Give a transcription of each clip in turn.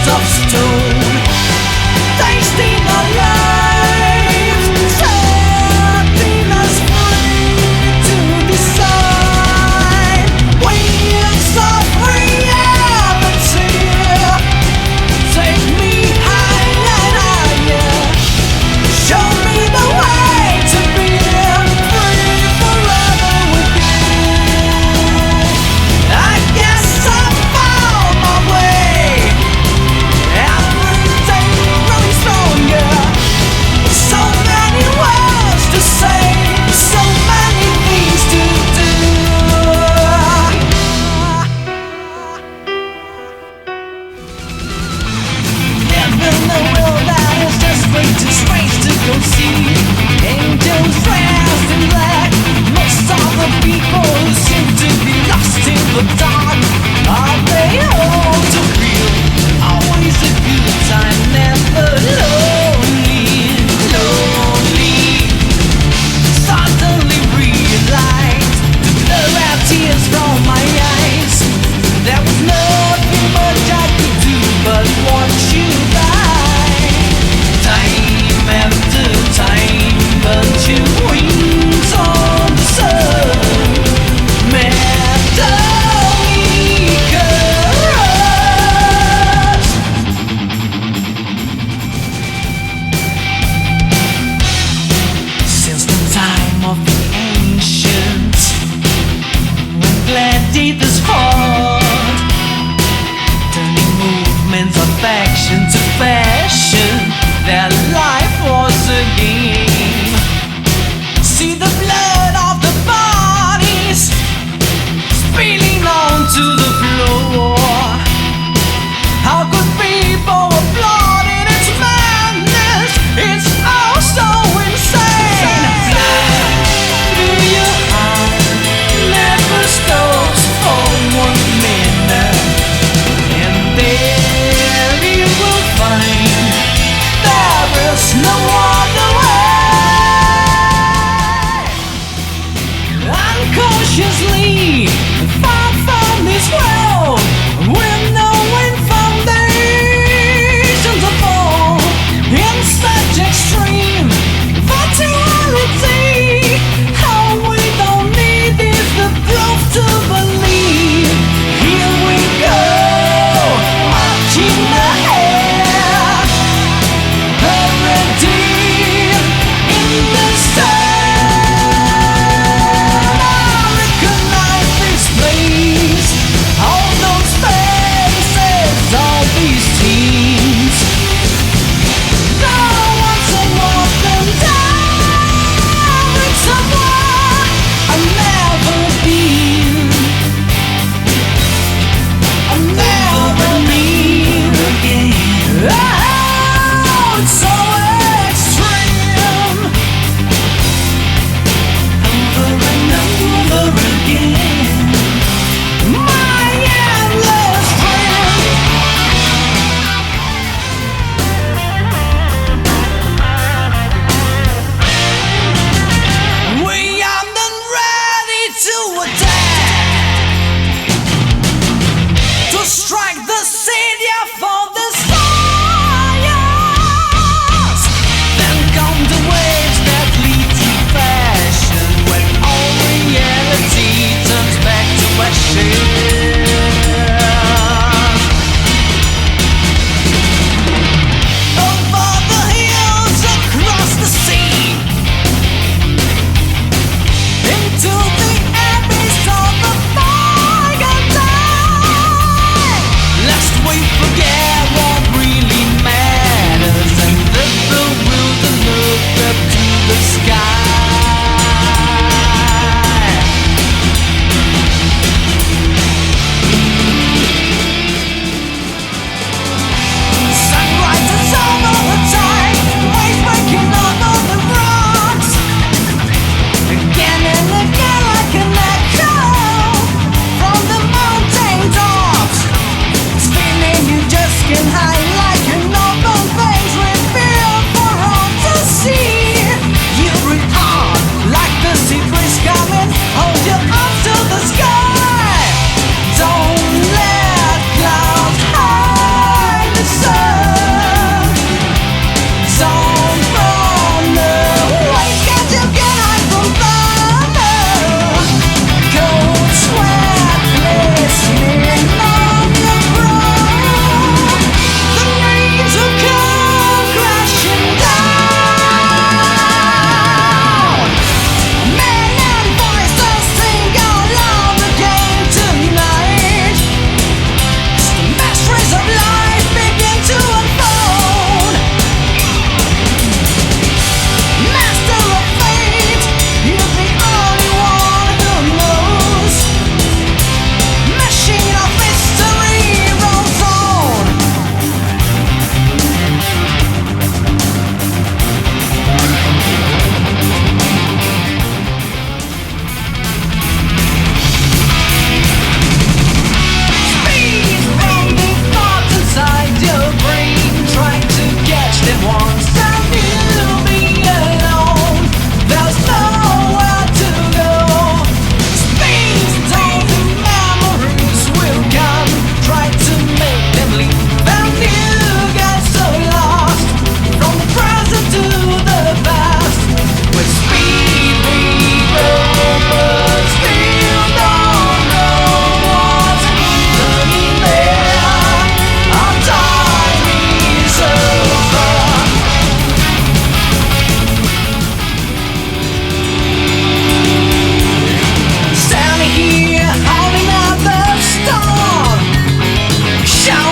of stone, tasting our life, setting us free to decide. Wings of reality, take me higher and higher. Show me the way to be free forever with you. I guess I found my way. Every day growing stronger. So many words to say, so many things to do. Living in a world that is just way too strange to go see. Angels dressed in black. Most of the people who seem to be lost in the dark, are they all too real? Always a good time, never lonely, lonely. Suddenly realized to blur out tears from my eyes. There was nothing much I could do but watch you die. Time after time, but your wings on the sun. Since the time of the ancients, when gladiators fought, turning movements of action to fashion, their life was a game. See the blood of the bodies spilling onto the floor. How could people applaud in its madness? It's all so insane. Blood through your heart never stops for 1 minute, and there you will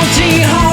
empty heart.